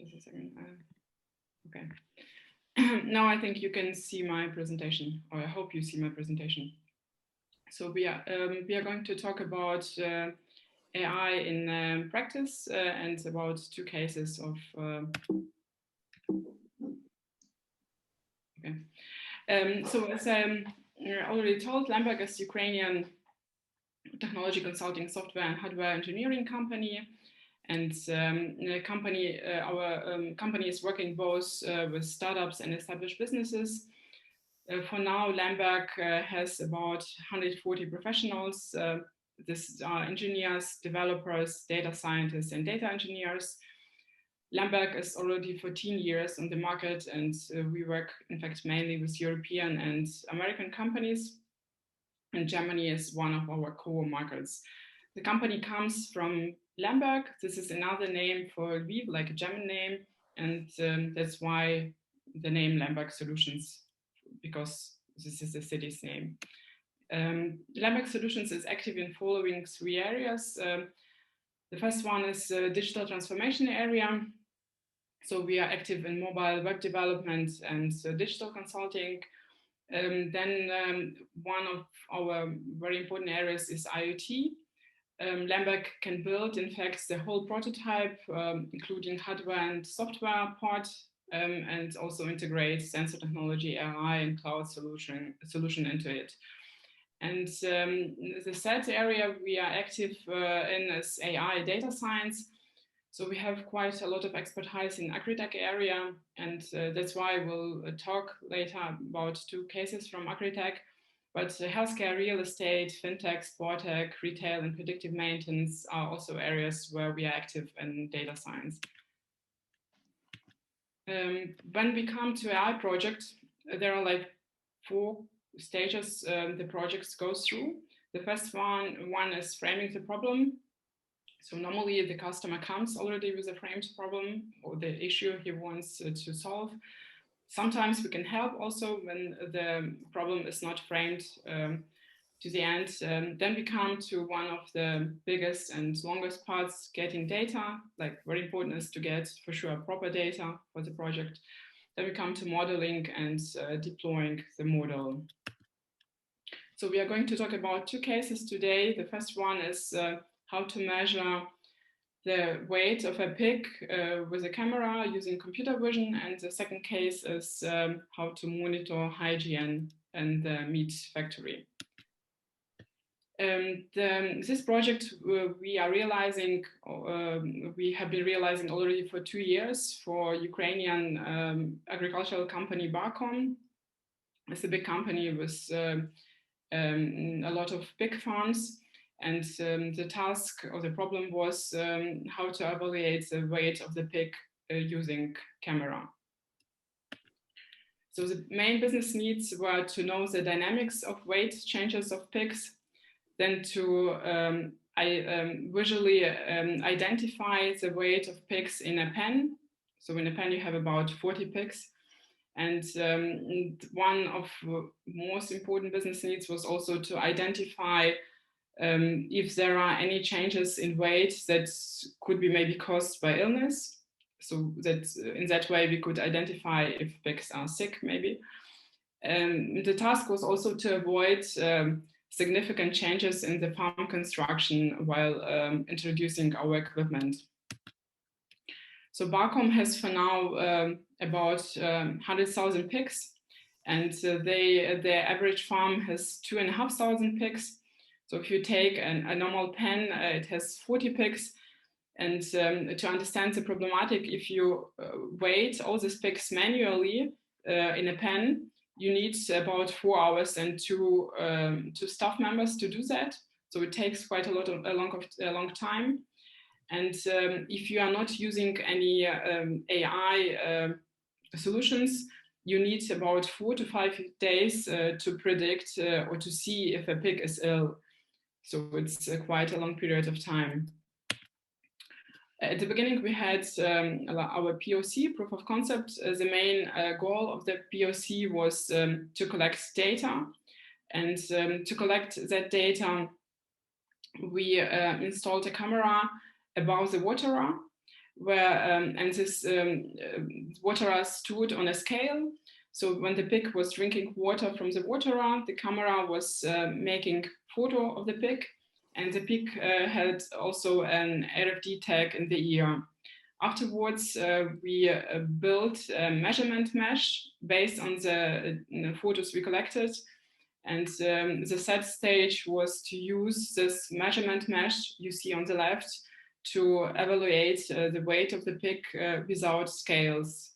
Just a second. Okay. Now I think you can see my presentation, or I hope you see my presentation. So we are going to talk about AI in practice and about two cases of. Okay. So as I already told, Lemberg is Ukrainian technology consulting, software and hardware engineering company. And our company is working both with startups and established businesses. For now, Lemberg has about 140 professionals. These are engineers, developers, data scientists, and data engineers. Lemberg is already 14 years on the market, and we work, in fact, mainly with European and American companies. And Germany is one of our core markets. The company comes from Lemberg. This is another name for Lviv, like a German name, and that's why the name Lemberg Solutions, because this is the city's name. Lemberg Solutions is active in following three areas. The first one is digital transformation area. So we are active in mobile web development and digital consulting. Then one of our very important areas is IoT. Lemberg can build, in fact, the whole prototype, including hardware and software part, and also integrate sensor technology, AI, and cloud solution into it. And the third area we are active in is AI data science. So we have quite a lot of expertise in agri-tech area, and that's why we'll talk later about two cases from agri-tech. But healthcare, real estate, fintech, sport tech, retail, and predictive maintenance are also areas where we are active in data science. When we come to AI project, there are like 4 stages the projects go through. The first one is framing the problem. So normally the customer comes already with a framed problem or the issue he wants to solve. Sometimes we can help also when the problem is not framed to the end. Then we come to one of the biggest and longest parts, getting data. Like very important is to get for sure proper data for the project. Then we come to modeling and deploying the model. So we are going to talk about 2 cases today. The first one is how to measure the weight of a pig with a camera using computer vision, and the second case is how to monitor hygiene in the meat factory. This project we have been realizing already for 2 years for Ukrainian agricultural company Barcom. It's a big company with a lot of pig farms. And the task or the problem was how to evaluate the weight of the pig using camera. So the main business needs were to know the dynamics of weight changes of pigs, then to visually identify the weight of pigs in a pen. So in a pen you have about 40 pigs. And one of the most important business needs was also to identify if there are any changes in weight that could be maybe caused by illness. So that in that way we could identify if pigs are sick maybe. The task was also to avoid significant changes in the farm construction while introducing our equipment. So Barcom has for now about 100,000 pigs, and their average farm has 2,500 pigs. So if you take a normal pen, it has 40 pigs. And to understand the problematic, if you weight all these pigs manually in a pen, you need about 4 hours and two staff members to do that. So it takes quite a long time. And if you are not using any AI solutions, you need about 4 to 5 days to predict or to see if a pig is ill. So it's quite a long period of time. At the beginning, we had our POC, proof of concept. The main goal of the POC was to collect data. And to collect that data, we installed a camera above the waterer. where and this waterer stood on a scale. So when the pig was drinking water from the waterer, the camera was making photo of the pig, and the pig had also an RFID tag in the ear. Afterwards, we built a measurement mesh based on the photos we collected. And the third stage was to use this measurement mesh you see on the left to evaluate the weight of the pig without scales.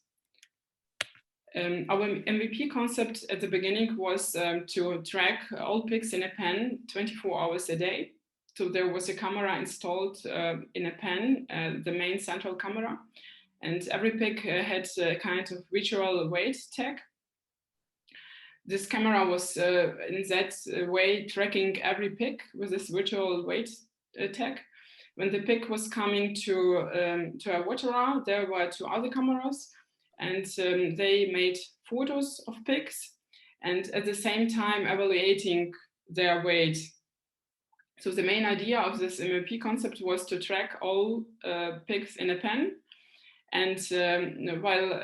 Our MVP concept at the beginning was to track all pigs in a pen 24 hours a day. So there was a camera installed in a pen, the main central camera, and every pig had a kind of virtual weight tag. This camera was in that way tracking every pig with this virtual weight tag. When the pig was coming to a waterer, there were two other cameras, and they made photos of pigs and at the same time evaluating their weight. So the main idea of this MVP concept was to track all pigs in a pen. And while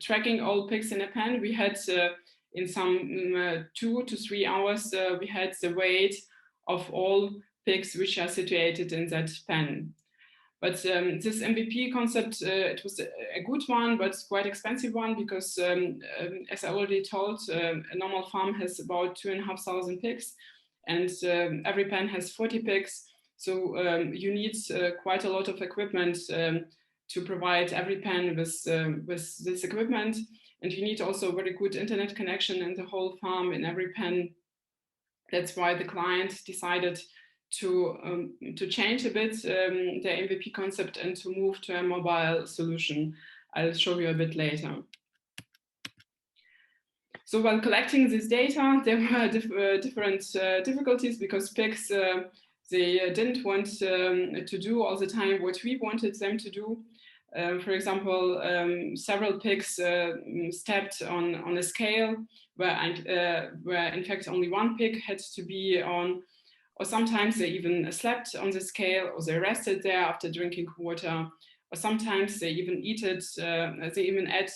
tracking all pigs in a pen, we had in some 2 to 3 hours, we had the weight of all pigs which are situated in that pen. But this MVP concept, it was a good one, but quite expensive one, because as I already told, a normal farm has about 2,500 pigs, and every pen has 40 pigs. So you need quite a lot of equipment to provide every pen with this equipment. And you need also a very good internet connection in the whole farm, in every pen. That's why the client decided to change a bit the MVP concept and to move to a mobile solution. I'll show you a bit later. So when collecting this data, there were different difficulties, because pigs, they didn't want to do all the time what we wanted them to do. For example, several pigs stepped on a scale where in fact only one pig had to be on, or sometimes they even slept on the scale, or they rested there after drinking water, or sometimes they even they even add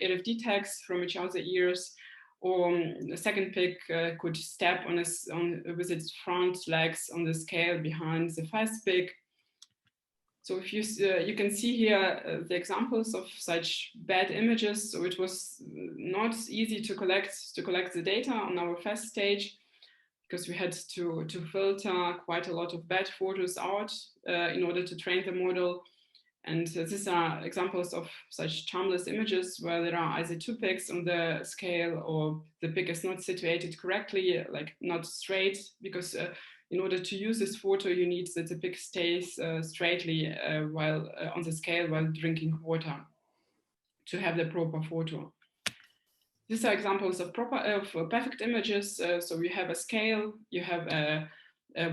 RFID tags from each other's ears, or the second pig could step with its front legs on the scale behind the first pig. So if you can see here the examples of such bad images. So it was not easy to collect the data on our first stage, because we had to filter quite a lot of bad photos out in order to train the model. And these are examples of such charmless images where there are either two pigs on the scale, or the pig is not situated correctly, like not straight, because in order to use this photo, you need that the pig stays straightly while on the scale while drinking water to have the proper photo. These are examples of perfect images. So you have a scale, you have a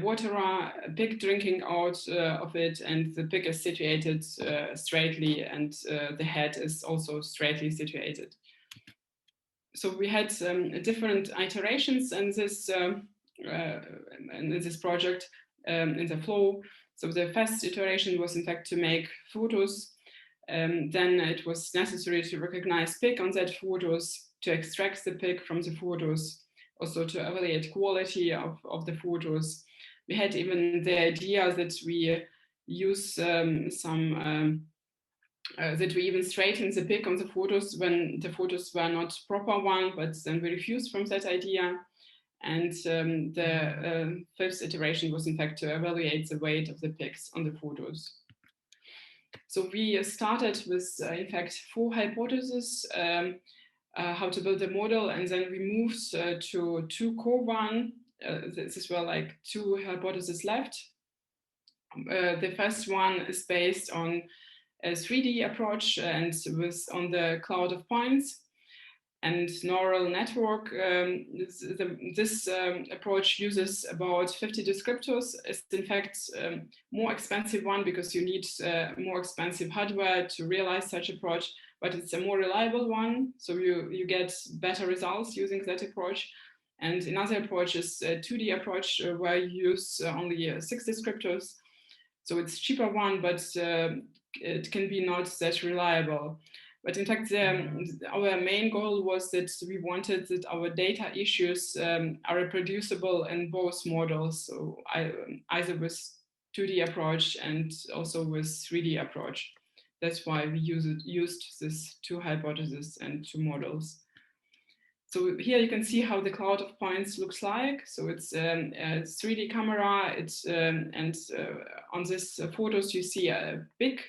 waterer, a pig drinking out of it, and the pig is situated straightly, and the head is also straightly situated. So we had different iterations in this project, in the flow. So the first iteration was in fact to make photos. Then it was necessary to recognize pig on that photos, to extract the pig from the photos, also to evaluate quality of the photos. We had even the idea that we use that we even straighten the pig on the photos when the photos were not proper one, but then we refused from that idea. And the fifth iteration was in fact to evaluate the weight of the pigs on the photos. So we started with, in fact, 4 hypotheses, how to build a model, and then we moved to 2 core one. These were like 2 hypotheses left. The first one is based on a 3D approach and was on the cloud of points and neural network. This approach uses about 50 descriptors. It's in fact more expensive one, because you need more expensive hardware to realize such approach, but it's a more reliable one. So you get better results using that approach. And another approach is a 2D approach where you use only 6 descriptors. So it's cheaper one, but it can be not that reliable. But in fact, our main goal was that we wanted that our data issues are reproducible in both models, so either with 2D approach and also with 3D approach. That's why we used this two hypotheses and two models. So here you can see how the cloud of points looks like. So it's a 3D camera. On this photos you see a big,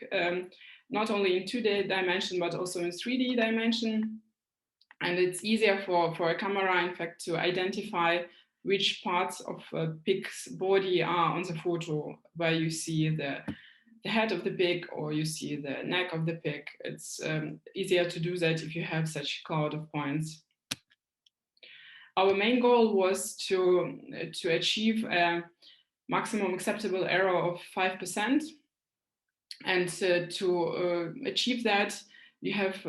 not only in 2D dimension, but also in 3D dimension. And it's easier for a camera, in fact, to identify which parts of a pig's body are on the photo, where you see the head of the pig or you see the neck of the pig. It's easier to do that if you have such cloud of points. Our main goal was to achieve a maximum acceptable error of 5%. And to achieve that, you have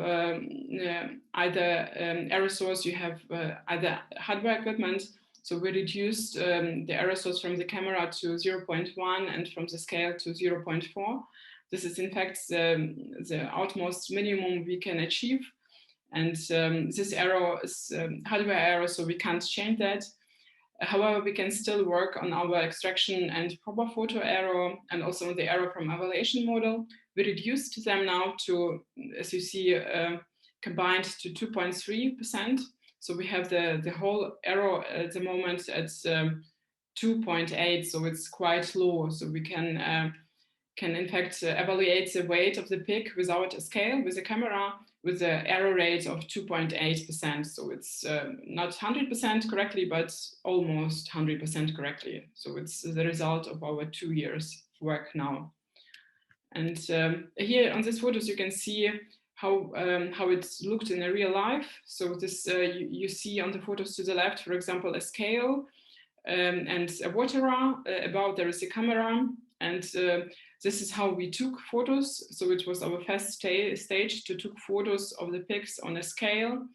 either error source, you have either hardware equipment. So we reduced the error source from the camera to 0.1 and from the scale to 0.4. This is in fact the utmost minimum we can achieve. And this error is hardware error, so we can't change that. However, we can still work on our extraction and proper photo error and also the error from evaluation model. We reduced them now to, as you see, combined to 2.3%. So we have the whole error at the moment at 2.8, so it's quite low. So we can in fact evaluate the weight of the pig without a scale with a camera with an error rate of 2.8%. So it's not 100% correctly, but almost 100% correctly. So it's the result of our 2 years work now. And here on these photos, you can see how it looked in a real life. So this you see on the photos to the left, for example, a scale and a waterer. Above there is a camera. And this is how we took photos. So it was our first stage to take photos of the pigs on a scale.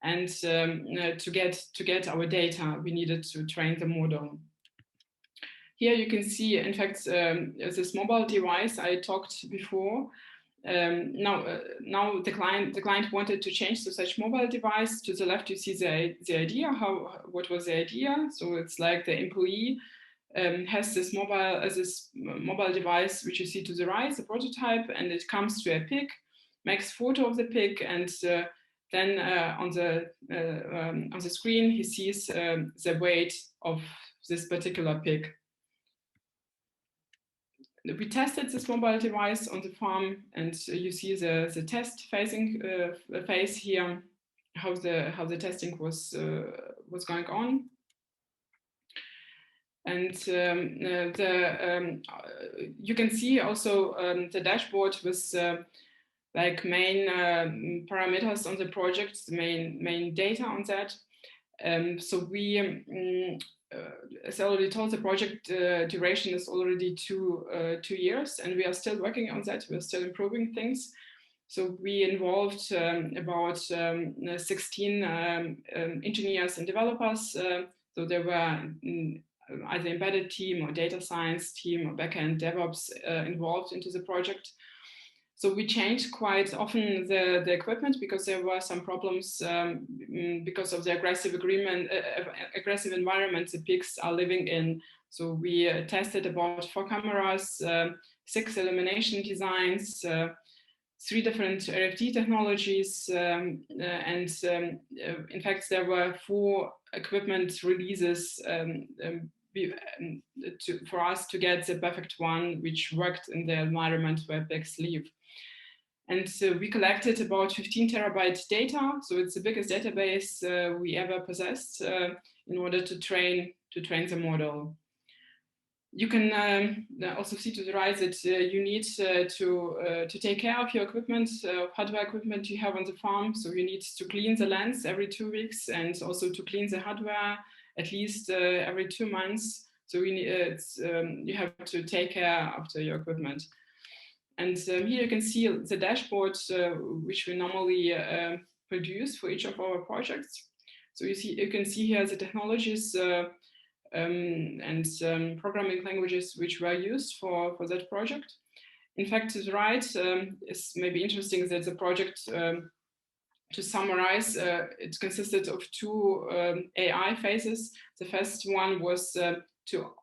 And to get our data, we needed to train the model. Here you can see, in fact, this mobile device I talked before. Now the client wanted to change to such mobile device. To the left, you see the idea. What was the idea? So it's like the employee has this mobile device, which you see to the right, the prototype, and it comes to a pig, makes photo of the pig, and then on the screen he sees the weight of this particular pig. We tested this mobile device on the farm, and you see the test phase here, how the testing was going on. And you can see also the dashboard with like main parameters on the project, the main data on that. So we, as I already told, the project duration is already 2 years, and we are still working on that. We're still improving things. So we involved about 16 engineers and developers. So there were either embedded team or data science team or backend DevOps involved into the project. So we changed quite often the equipment because there were some problems because of the aggressive environment the pigs are living in. So we tested about 4 cameras, 6 illumination designs, 3 different RFD technologies, and in fact there were 4 equipment releases for us to get the perfect one which worked in the environment where pigs live. And so we collected about 15 terabyte data, so it's the biggest database we ever possessed in order to train the model. You can also see to the right that you need to take care of your equipment, hardware equipment you have on the farm. So you need to clean the lens every 2 weeks and also to clean the hardware at least every 2 months. So you have to take care after your equipment. And here you can see the dashboard which we normally produce for each of our projects. So you can see here the technologies and programming languages which were used for that project. in fact, is right. It's maybe interesting that the project, to summarize, it consisted of two AI phases. The first one was to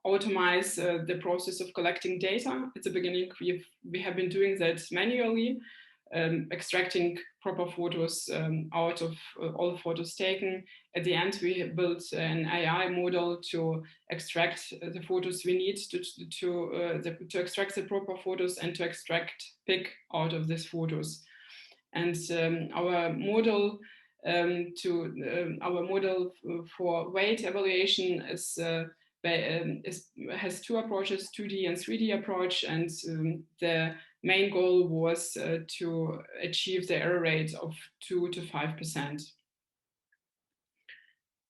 automate the process of collecting data. At the beginning, we have been doing that manually, extracting proper photos out of all photos taken. At the end, we built an AI model to extract the photos we need to extract the proper photos and to extract pic out of these photos. And our model for weight evaluation has two approaches, 2D and 3D approach, and the main goal was to achieve the error rate of 2 to 5%.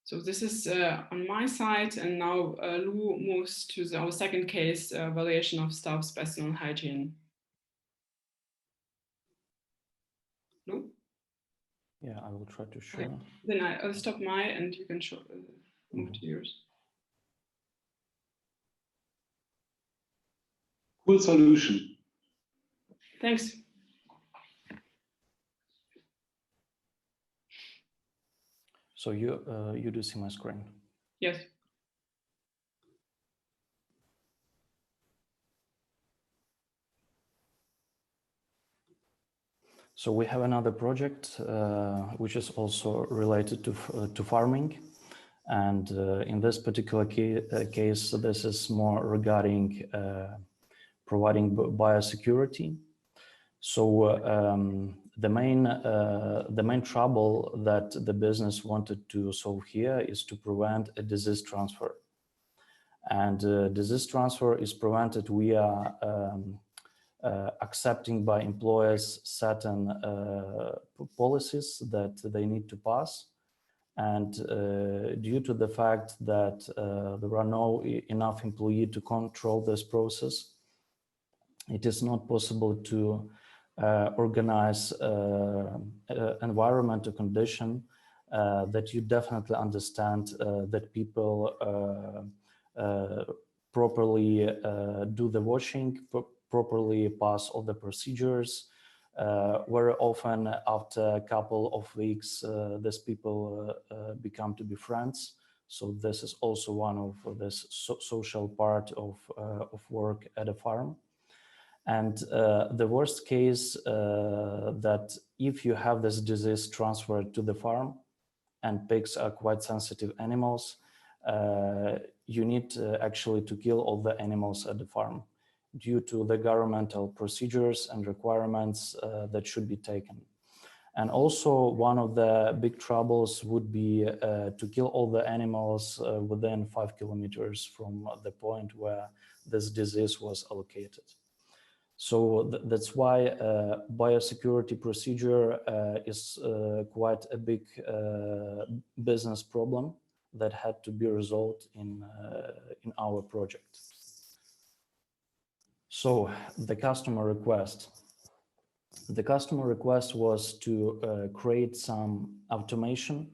So this is on my side, and now Lou moves to our second case, evaluation of staff specimen hygiene. Lou? Yeah, I will try to share. Okay. Then I'll stop my, and you can move to yours. Cool solution. Thanks. So you do see my screen? Yes. So we have another project which is also related to farming, and in this particular case, this is more regarding providing biosecurity. So the main trouble that the business wanted to solve here is to prevent a disease transfer, and disease transfer is prevented via accepting by employers certain policies that they need to pass, and due to the fact that there are no enough employees to control this process, it is not possible to organize environmental condition that you definitely understand that people properly do the washing, properly pass all the procedures. Very often, after a couple of weeks, these people become to be friends. So this is also one of the social part of work at a farm. And the worst case that if you have this disease transferred to the farm, and pigs are quite sensitive animals, you need actually to kill all the animals at the farm, due to the governmental procedures and requirements that should be taken. And also one of the big troubles would be to kill all the animals within 5 kilometers from the point where this disease was allocated. So that's why biosecurity procedure is quite a big business problem that had to be resolved in our project. So the customer request. The customer request was to create some automation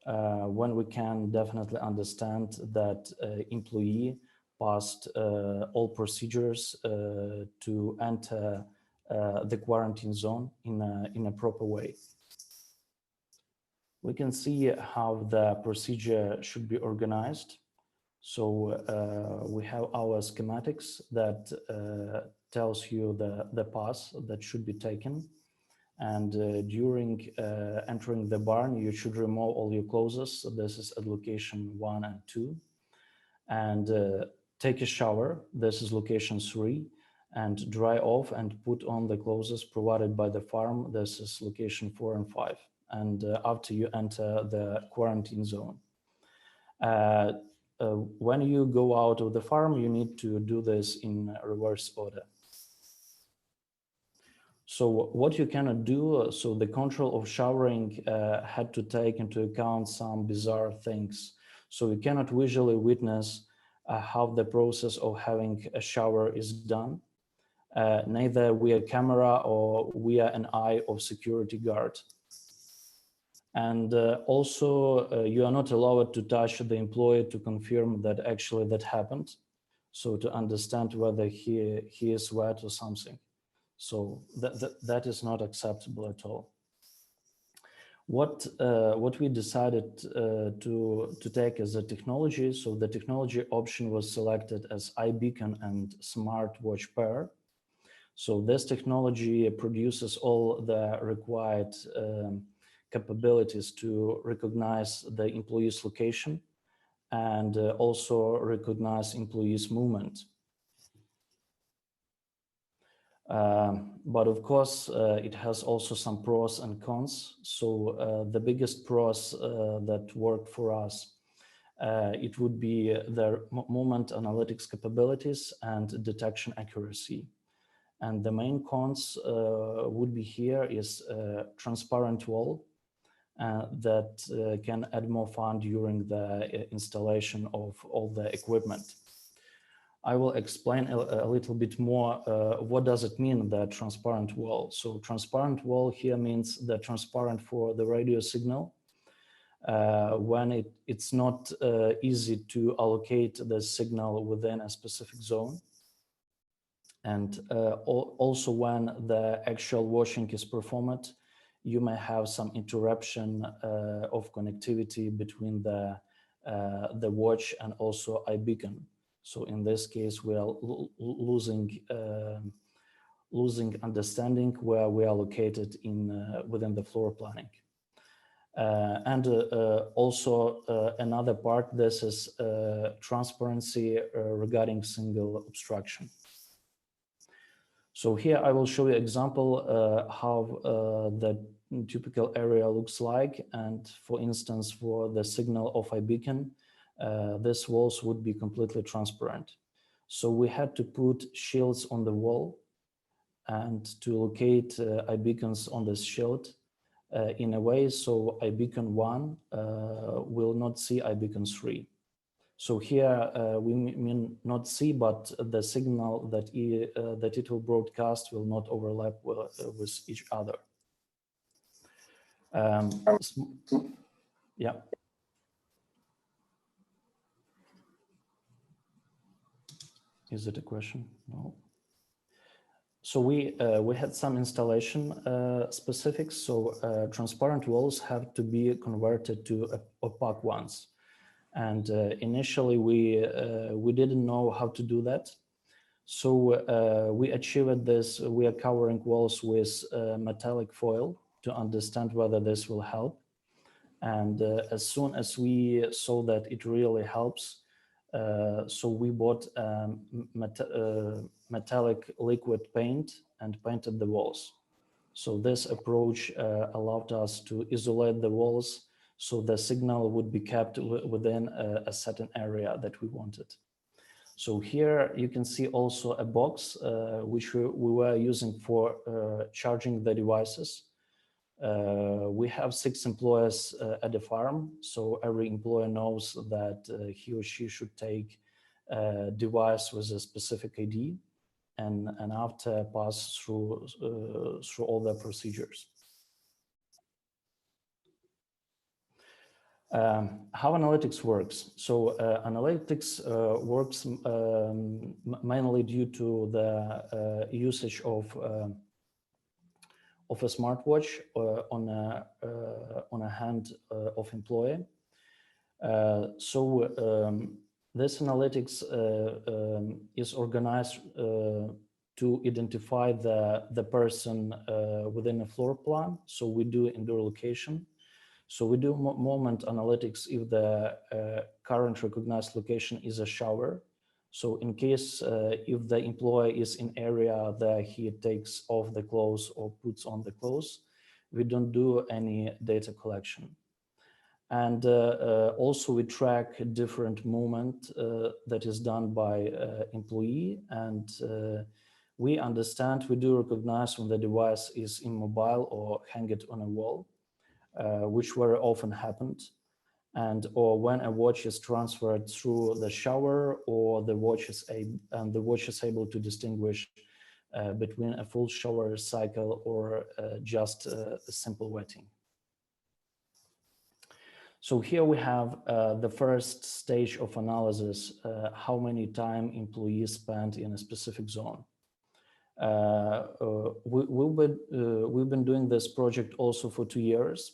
when we can definitely understand that employee passed all procedures to enter the quarantine zone in a proper way. We can see how the procedure should be organized. So we have our schematics that tells you the path that should be taken. And during entering the barn, you should remove all your clothes. So this is at location 1 and 2. And take a shower. This is location 3. And dry off and put on the clothes provided by the farm. This is location 4 and 5. And after you enter the quarantine zone. When you go out of the farm, you need to do this in reverse order. So what you cannot do, so the control of showering had to take into account some bizarre things. So you cannot visually witness how the process of having a shower is done, neither via camera or via an eye of security guard. And also, you are not allowed to touch the employee to confirm that actually that happened. So to understand whether he is wet or something. So that is not acceptable at all. What we decided to take as a technology, so the technology option was selected as iBeacon and smartwatch pair. So this technology produces all the required capabilities to recognize the employee's location and also recognize employees' movement. But of course, it has also some pros and cons. So the biggest pros that worked for us, it would be the movement analytics capabilities and detection accuracy. And the main cons would be here is transparent wall that can add more fun during the installation of all the equipment. I will explain a little bit more what does it mean, the transparent wall. So transparent wall here means the transparent for the radio signal when it's not easy to allocate the signal within a specific zone. And also when the actual washing is performed, you may have some interruption of connectivity between the watch and also iBeacon. So in this case, we are losing understanding where we are located within the floor planning. And also another part, this is transparency regarding single obstruction. So here I will show you example how the typical area looks like. And for instance, for the signal of iBeacon, this walls would be completely transparent. So we had to put shields on the wall and to locate iBeacons on this shield in a way so iBeacon 1 will not see iBeacon 3. So here we mean not see, but the signal that it will broadcast will not overlap with each other. Yeah. Is it a question? No. So we had some installation specifics. So transparent walls have to be converted to opaque ones. And initially we didn't know how to do that. So we achieved this. We are covering walls with metallic foil to understand whether this will help. And as soon as we saw that it really helps, so we bought metallic liquid paint and painted the walls. So this approach allowed us to isolate the walls so the signal would be kept within a certain area that we wanted. So here you can see also a box which we were using for charging the devices. We have 6 employees at the farm, so every employee knows that he or she should take a device with a specific ID and after pass through all the procedures. How analytics works? So analytics works mainly due to the usage of a smartwatch on a hand of employee. So this analytics is organized to identify the person within a floor plan. So we do indoor location. So we do moment analytics if the current recognized location is a shower. So in case if the employee is in area that he takes off the clothes or puts on the clothes, we don't do any data collection. And also we track different movement that is done by employee, and we understand, we do recognize when the device is immobile or hang it on a wall. Which very often happened, or when a watch is transferred through the shower, or the watch is able to distinguish between a full shower cycle or just a simple wetting. So here we have the first stage of analysis, how many time employees spent in a specific zone. We've been doing this project also for 2 years,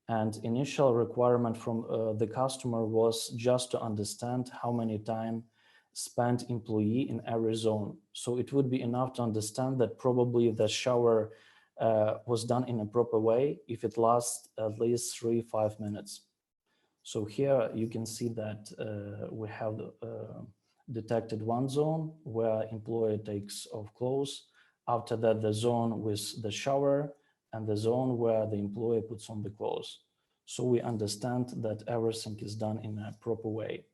and initial requirement from the customer was just to understand how many time spent employee in every zone. So it would be enough to understand that probably the shower was done in a proper way if it lasts at least 3-5 minutes. So here you can see that we have detected one zone where employee takes off clothes. After that, the zone with the shower and the zone where the employee puts on the clothes. So we understand that everything is done in a proper way.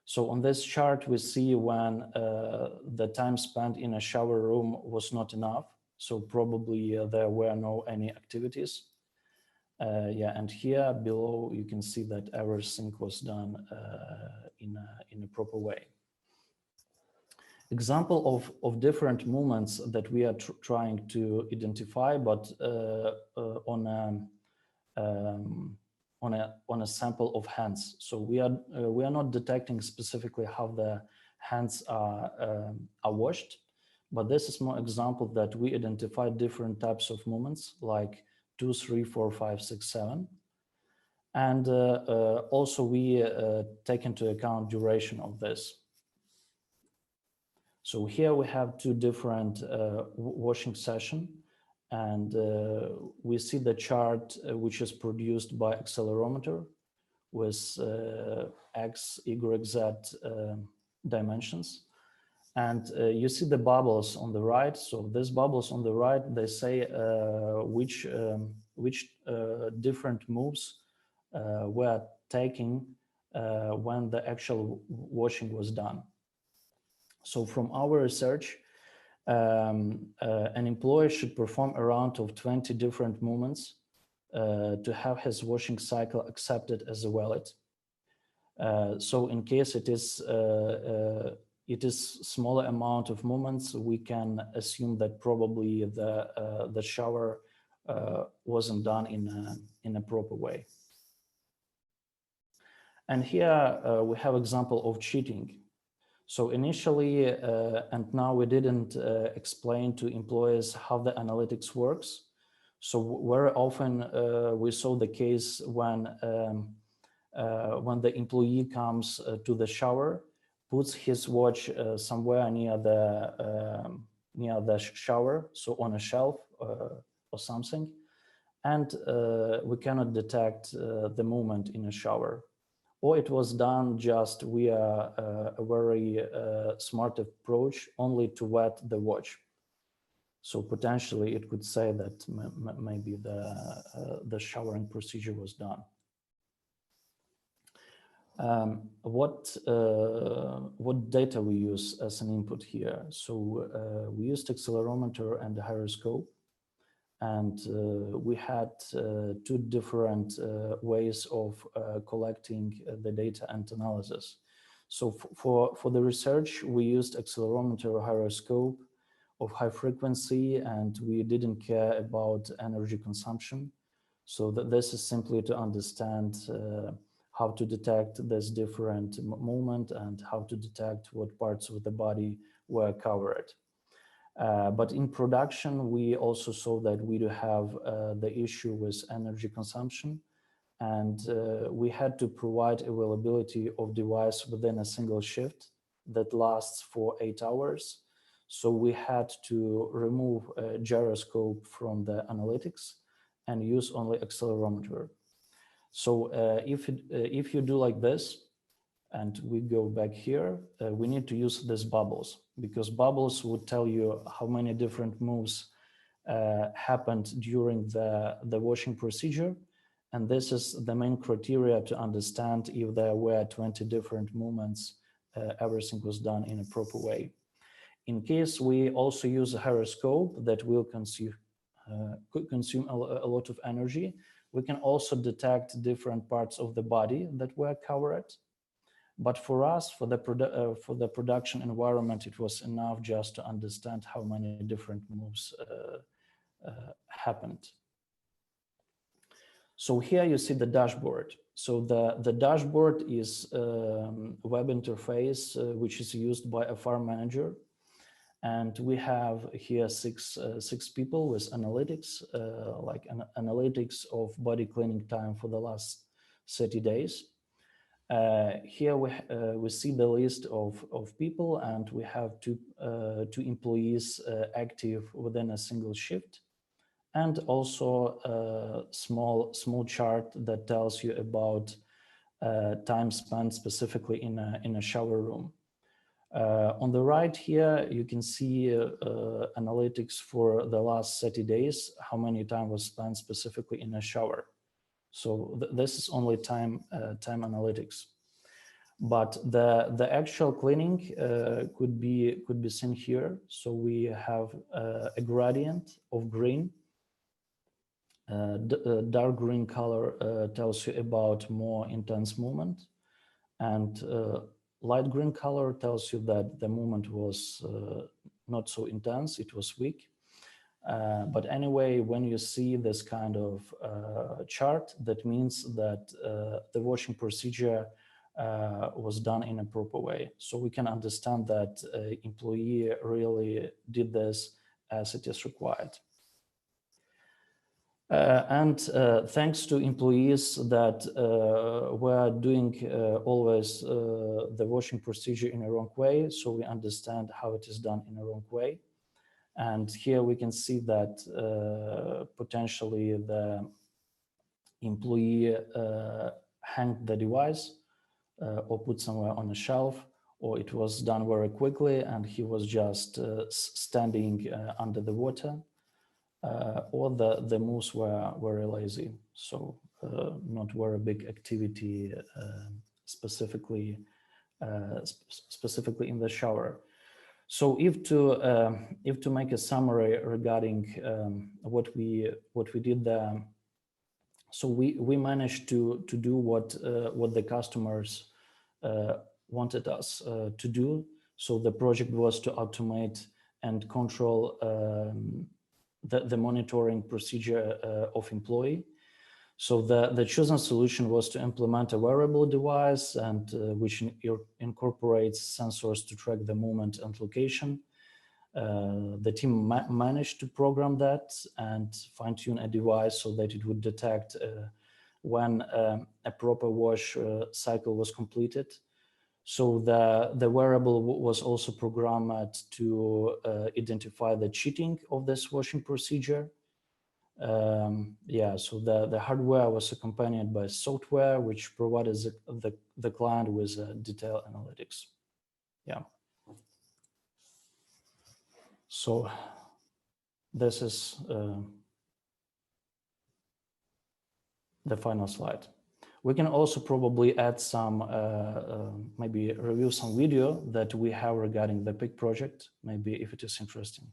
So on this chart, we see when the time spent in a shower room was not enough. So probably there were no any activities. Yeah, and here below you can see that everything was done in a proper way. Example of different movements that we are trying to identify, but on a sample of hands. So we are not detecting specifically how the hands are washed, but this is more example that we identify different types of movements like 2, 3, 4, 5, 6, 7. And also we take into account duration of this. So here we have 2 different washing sessions, and we see the chart which is produced by accelerometer with X, Y, Z dimensions. And you see the bubbles on the right. So these bubbles on the right, they say which different moves were taken when the actual washing was done. So from our research, an employee should perform around of 20 different movements to have his washing cycle accepted as a valid. So in case it is smaller amount of movements, we can assume that probably the shower wasn't done in a proper way. And here we have example of cheating. So initially, and now we didn't explain to employees how the analytics works. So very often we saw the case when the employee comes to the shower, puts his watch somewhere near the shower, so on a shelf or something, and we cannot detect the movement in a shower. Or it was done just via a very smart approach only to wet the watch. So potentially it could say that maybe the showering procedure was done. What data we use as an input here? So we used accelerometer and the gyroscope. And we had 2 different ways of collecting the data and analysis. So for the research, we used accelerometer gyroscope of high frequency, and we didn't care about energy consumption. So this is simply to understand how to detect this different movement and how to detect what parts of the body were covered. But in production, we also saw that we do have the issue with energy consumption, and we had to provide availability of device within a single shift that lasts for 8 hours. So we had to remove a gyroscope from the analytics and use only accelerometer. So if you do like this, and we go back here, we need to use these bubbles, because bubbles would tell you how many different moves happened during the washing procedure. And this is the main criteria to understand if there were 20 different movements, everything was done in a proper way. In case we also use a gyroscope that will could consume a lot of energy, we can also detect different parts of the body that were covered. But for us, for the production environment, it was enough just to understand how many different moves happened. So here you see the dashboard. So the dashboard is a web interface which is used by a farm manager. And we have here six people with analytics, like analytics of body cleaning time for the last 30 days. Here we see the list of people, and we have two employees active within a single shift, and also a small chart that tells you about time spent specifically in a shower room. On the right here, you can see analytics for the last 30 days, how many time was spent specifically in a shower. So this is only time analytics. But the actual cleaning could be seen here. So we have a gradient of green. Dark green color tells you about more intense movement, and light green color tells you that the movement was not so intense, it was weak. But anyway, when you see this kind of chart, that means that the washing procedure was done in a proper way. So we can understand that employee really did this as it is required. And thanks to employees that were doing always the washing procedure in a wrong way, so we understand how it is done in a wrong way. And here we can see that potentially the employee hanged the device or put somewhere on a shelf, or it was done very quickly and he was just standing under the water. Or the moves were very lazy, so not very big activity specifically in the shower. So if to make a summary regarding what we did there, so we managed to do what the customers wanted us to do. So the project was to automate and control the monitoring procedure of employee. So the chosen solution was to implement a wearable device and which incorporates sensors to track the movement and location. The team managed to program that and fine-tune a device so that it would detect when a proper wash cycle was completed. So the wearable was also programmed to identify the cheating of this washing procedure. So the hardware was accompanied by software, which provided the client with detailed analytics. Yeah. So this is the final slide. We can also probably add some, maybe review some video that we have regarding the PIC project, maybe if it is interesting.